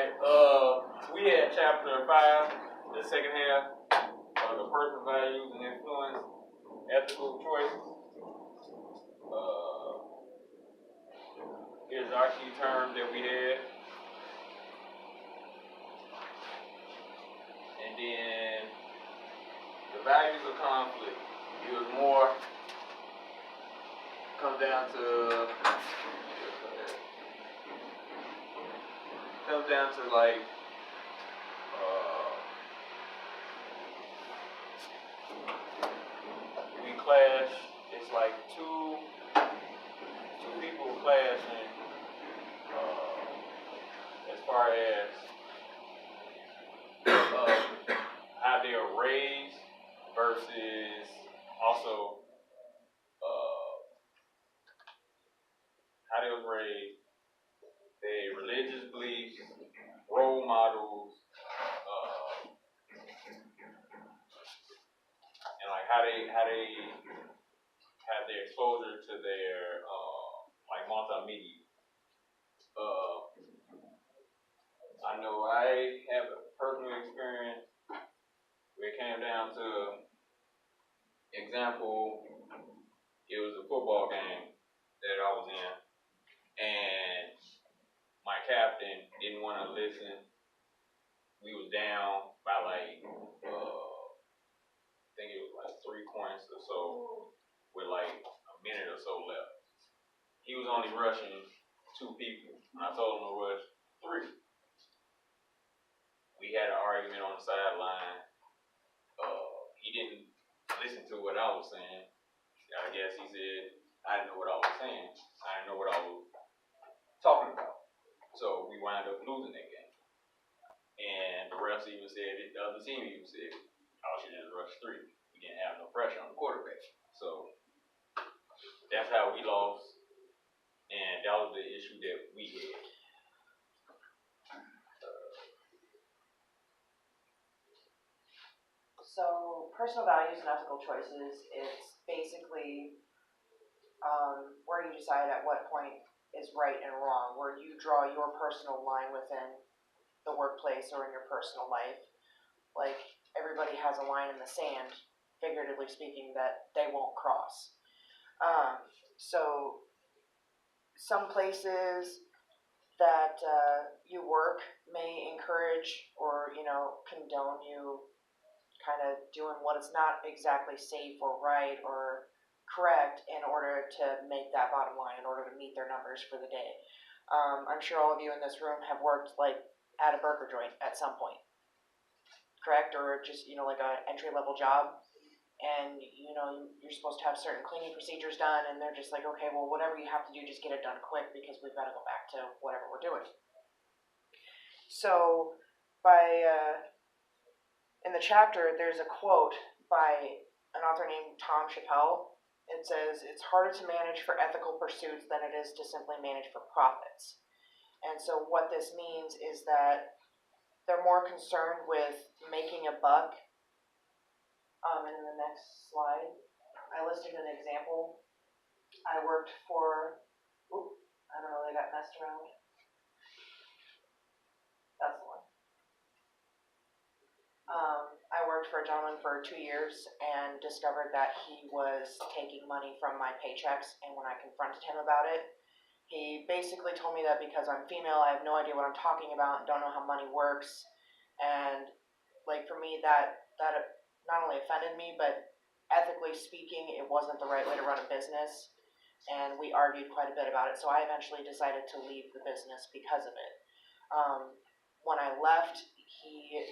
Alright, we had chapter 5, the second half of the personal values and influence, ethical choices. Here's our key terms that we had. And then the values of conflict. It was more, comes down to like we clash. It's like two people clashing as far as how they are raised versus also how they was raised, their religious beliefs, role models, and like how they have their exposure to their like multimedia. I know I have a personal experience where it came down to example, it was a football game that I was in, and my captain didn't want to listen. We was down by like I think it was like 3 points or so with like a minute or so left. He was only rushing 2 people, and I told him to rush 3. We had an argument on the sideline. He didn't listen to what I was saying. I guess he said I didn't know what I was saying. I didn't know what I was talking about. So we wound up losing that game. And the refs even said it, the other team even said, I should just rush 3. We didn't have no pressure on the quarterback. So that's how we lost. And that was the issue that we had. So personal values and ethical choices, it's basically where you decide at what point is right and wrong, where you draw your personal line within the workplace or in your personal life. Like everybody has a line in the sand, figuratively speaking, that they won't cross. So some places that you work may encourage or condone you kind of doing what is not exactly safe or right or correct in order to make that bottom line, in order to meet their numbers for the day. I'm sure all of you in this room have worked like at a burger joint at some point, correct? Or just like an entry-level job, and you're supposed to have certain cleaning procedures done, and they're just like, okay, well, whatever you have to do, just get it done quick because we've got to go back to whatever we're doing. So in the chapter, there's a quote by an author named Tom Chappell. It says, "It's harder to manage for ethical pursuits than it is to simply manage for profits." And so what this means is that they're more concerned with making a buck. And in the next slide, I listed an example. I worked for, I don't know, they got messed around. That's the one. I worked for a gentleman for 2 years and discovered that he was taking money from my paychecks, and when I confronted him about it, he basically told me that because I'm female, I have no idea what I'm talking about and don't know how money works. And like for me, that not only offended me, but ethically speaking, it wasn't the right way to run a business. And we argued quite a bit about it. So I eventually decided to leave the business because of it. When I left, he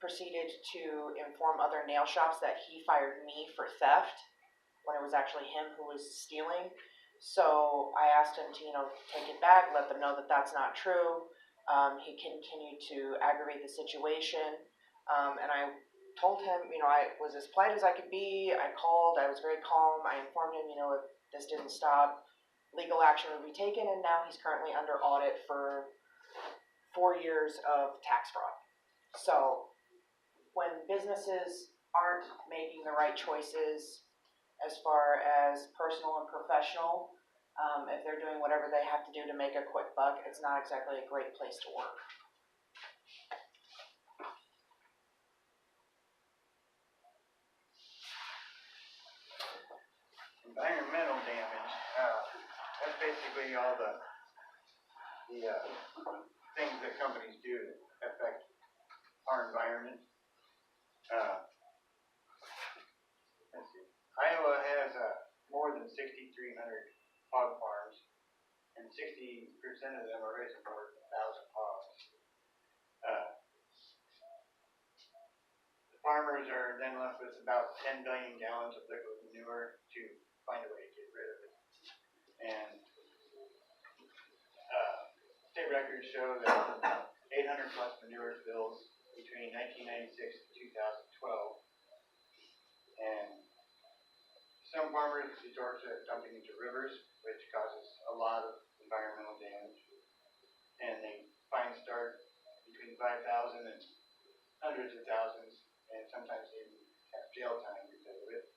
proceeded to inform other nail shops that he fired me for theft when it was actually him who was stealing. So I asked him to, take it back, let them know that that's not true. He continued to aggravate the situation, and I told him, I was as polite as I could be. I called, I was very calm. I informed him, if this didn't stop, legal action would be taken, and now he's currently under audit for 4 years of tax fraud. So when businesses aren't making the right choices as far as personal and professional, if they're doing whatever they have to do to make a quick buck, it's not exactly a great place to work. environmental damage, that's basically all the things that companies do that affect our environment. Let's see. Iowa has more than 6,300 hog farms, and 60% of them are raising more than 1,000 hogs. The farmers are then left with about 10 billion gallons of liquid manure to find a way to get rid of it. And state records show that 800 plus manure spills between 1996 and 2012. And some farmers resort to dumping into rivers, which causes a lot of environmental damage. And they fines start between 5,000 and hundreds of thousands, and sometimes even have jail time because of it.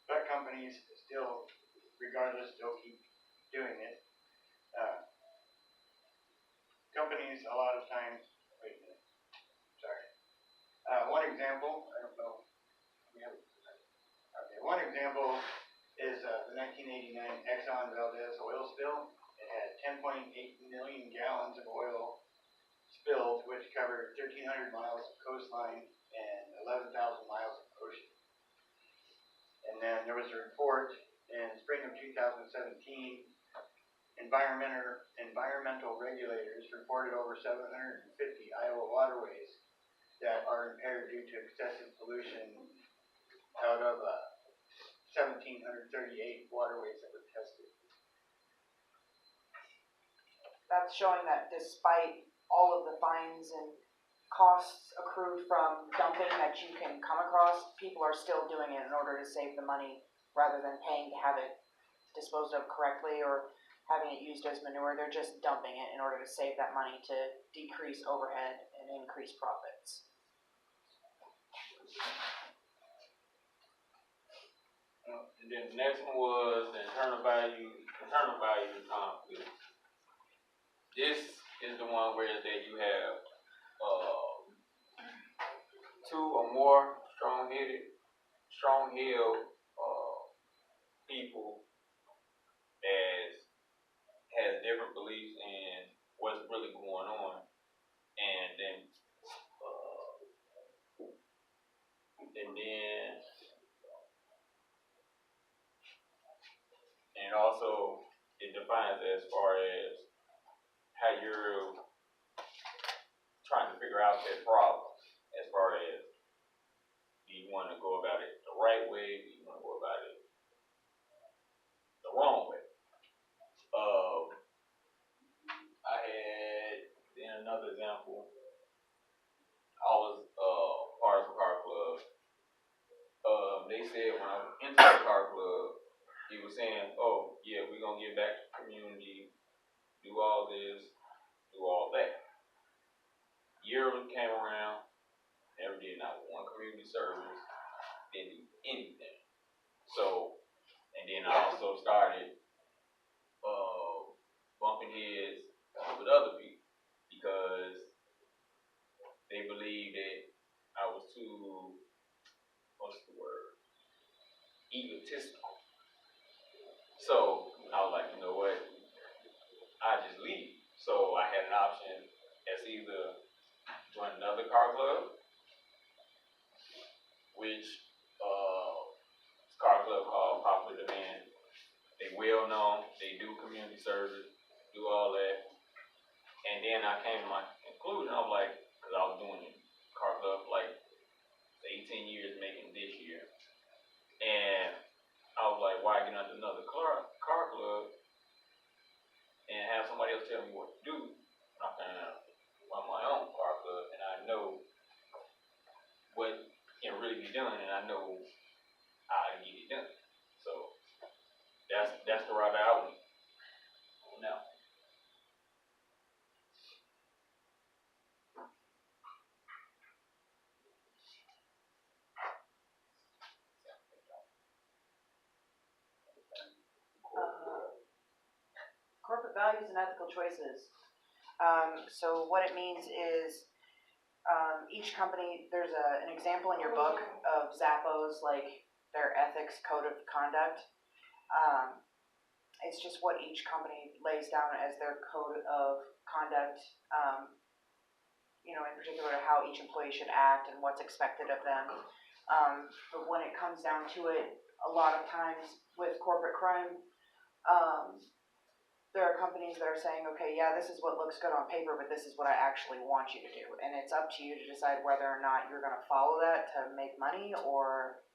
But companies still, regardless, still keep doing it. Companies a lot of times, wait a minute, sorry. One example, I don't know, one example is the 1989 Exxon Valdez oil spill. It had 10.8 million gallons of oil spilled, which covered 1,300 miles of coastline and 11,000 miles of ocean. And then there was a report in spring of 2017. Environmental regulators reported over 750 Iowa waterways that are impaired due to excessive pollution out of 1,738 waterways that were tested. That's showing that despite all of the fines and costs accrued from dumping that you can come across, people are still doing it in order to save the money rather than paying to have it disposed of correctly or having it used as manure. They're just dumping it in order to save that money to decrease overhead and increase profits. And then the next one was the internal value conflict. This is the one where that you have two or more strong-held people has different beliefs in what's really going on, and then and also it defines as far as how you're trying to figure out that problem, as far as do you want to go about it the right way, do you want to go about it the wrong way. I had then another example. I was part of a car club. They said when I was into the car club, he was saying, "Oh yeah, we're gonna get back to the community, do all this, do all that." Year came around, never did not one community service, didn't do anything. So, and then I also started bumping heads with other people because they believed that I was too, egotistical. So I was like, you know what? I just leave. So I had an option as either join another car club, which car club called Popular Demand. They well known, they do community service, do all that. And then I came to my conclusion, I was like, because I was doing car club for like 18 years, making this year. And I was like, why get into another car club and have somebody else tell me what to do? I can run my own car club, and I know what can really be done, and I know how to get it done. So that's the route I went on now. Corporate values and ethical choices. So what it means is each company, there's an example in your book of Zappos, like their ethics code of conduct. It's just what each company lays down as their code of conduct, in particular how each employee should act and what's expected of them. But when it comes down to it, a lot of times with corporate crime, there are companies that are saying, okay, yeah, this is what looks good on paper, but this is what I actually want you to do. And it's up to you to decide whether or not you're going to follow that to make money, or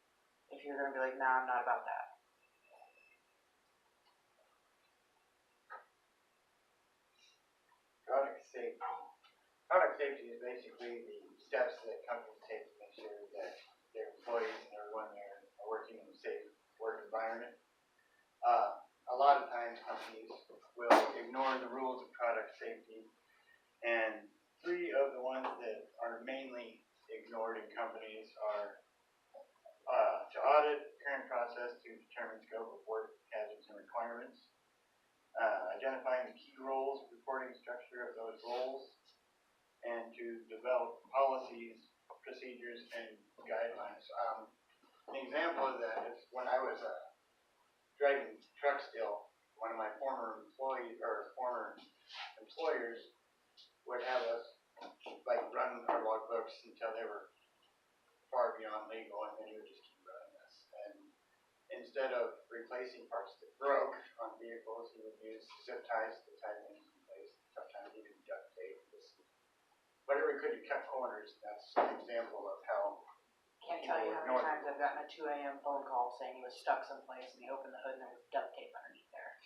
if you're going to be like, nah, I'm not about that. Product safety. Product safety is basically the steps that companies take to make sure that their employees and everyone there are working in a safe work environment. A lot of times companies will ignore the rules of product safety, and three of the ones that are mainly ignored in companies are to audit current process to determine scope of work hazards and requirements, identifying the key roles, reporting structure of those roles, and to develop policies, procedures, and guidelines. An example of that is when I was driving truck still, one of my former employers would have us like run our logbooks until they were far beyond legal, and then he would just keep running us. And instead of replacing parts that broke on vehicles, he would use zip ties to tie things in place. Sometimes even duct tape. Whatever he could to cut corners. That's an example of how. Can't tell you how many times I've gotten a 2 a.m. phone call saying he was stuck someplace, and he opened the hood and there was duct tape underneath there.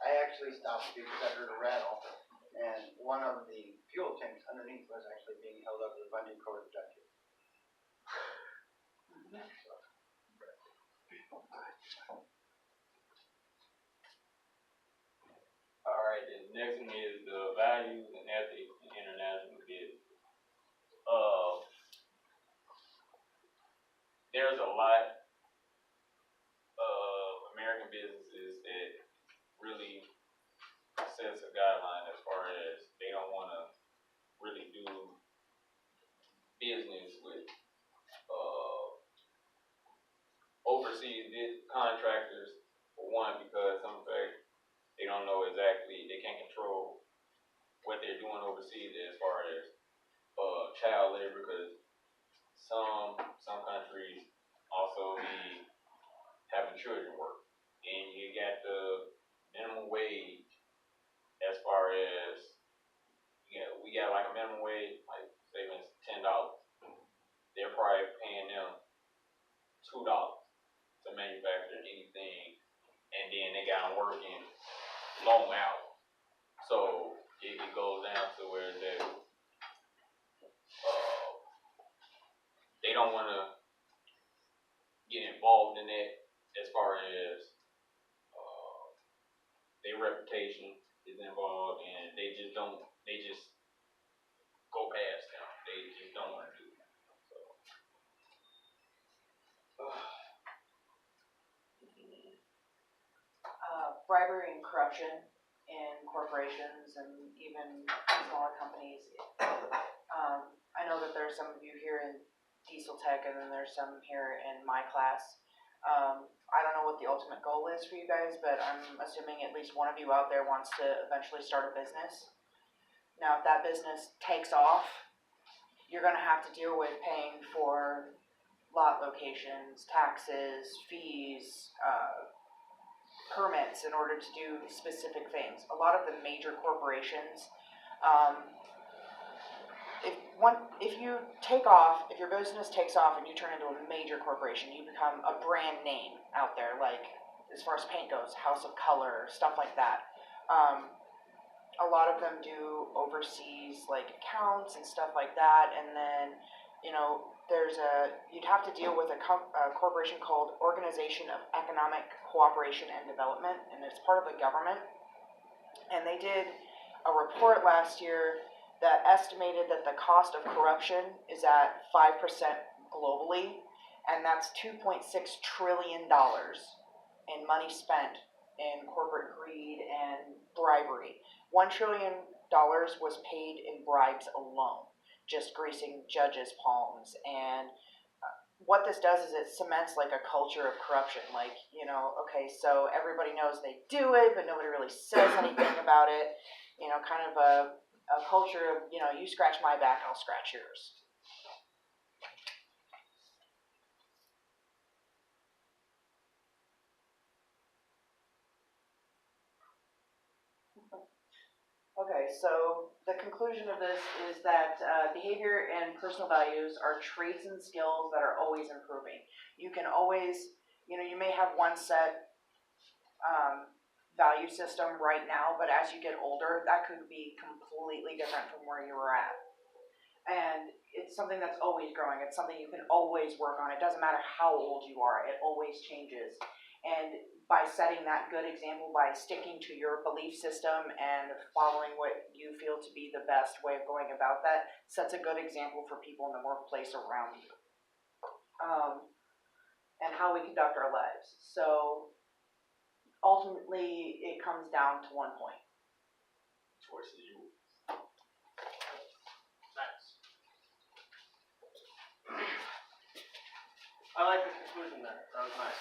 I actually stopped because I heard a rattle, and one of the fuel tanks underneath was actually being held up with a bungee cord of duct tape. Alright, the next one is the values and ethics in international business. There's a lot of American businesses that really sets a guideline as far as they don't want to really do business with overseas contractors, for one, because some fact they don't know exactly, they can't control what they're doing overseas as far as child labor, because some countries also be having children work. And you got the minimum wage as far as we got like a minimum wage, like say it's $10. They're probably paying them $2 to manufacture anything, and then they got them working long hours. So it goes down to where they don't want to get involved in that as far as their reputation is involved, and they just go past them. They just don't want to do it. So, Bribery and corruption in corporations and even smaller companies. I know that there's some of you here in Diesel Tech, and then there's some here in my class. I don't know what the ultimate goal is for you guys, but I'm assuming at least one of you out there wants to eventually start a business. Now, if that business takes off, you're going to have to deal with paying for lot locations, taxes, fees, permits in order to do specific things. A lot of the major corporations, if you take off, if your business takes off and you turn into a major corporation, you become a brand name out there, like as far as paint goes, House of Color, stuff like that. A lot of them do overseas like accounts and stuff like that, and then you'd have to deal with a corporation called Organization of Economic Cooperation and Development, and it's part of the government. And they did a report last year that estimated that the cost of corruption is at 5% globally, and that's $2.6 trillion in money spent in corporate greed and bribery. $1 trillion was paid in bribes alone, just greasing judges' palms and what this does is it cements like a culture of corruption. Like, you know, okay, so everybody knows they do it, but nobody really says anything about it. You know, kind of a culture of, you know, you scratch my back, I'll scratch yours. Okay, so the conclusion of this is that behavior and personal values are traits and skills that are always improving. You can always, you know, you may have one set value system right now, but as you get older, that could be completely different from where you were at. And it's something that's always growing. It's something you can always work on. It doesn't matter how old you are, it always changes. And by setting that good example, by sticking to your belief system and following what you feel to be the best way of going about that, sets a good example for people in the workplace around you. And how we conduct our lives. So ultimately, it comes down to one point. Choice is yours. Nice. I like the conclusion there. That was nice.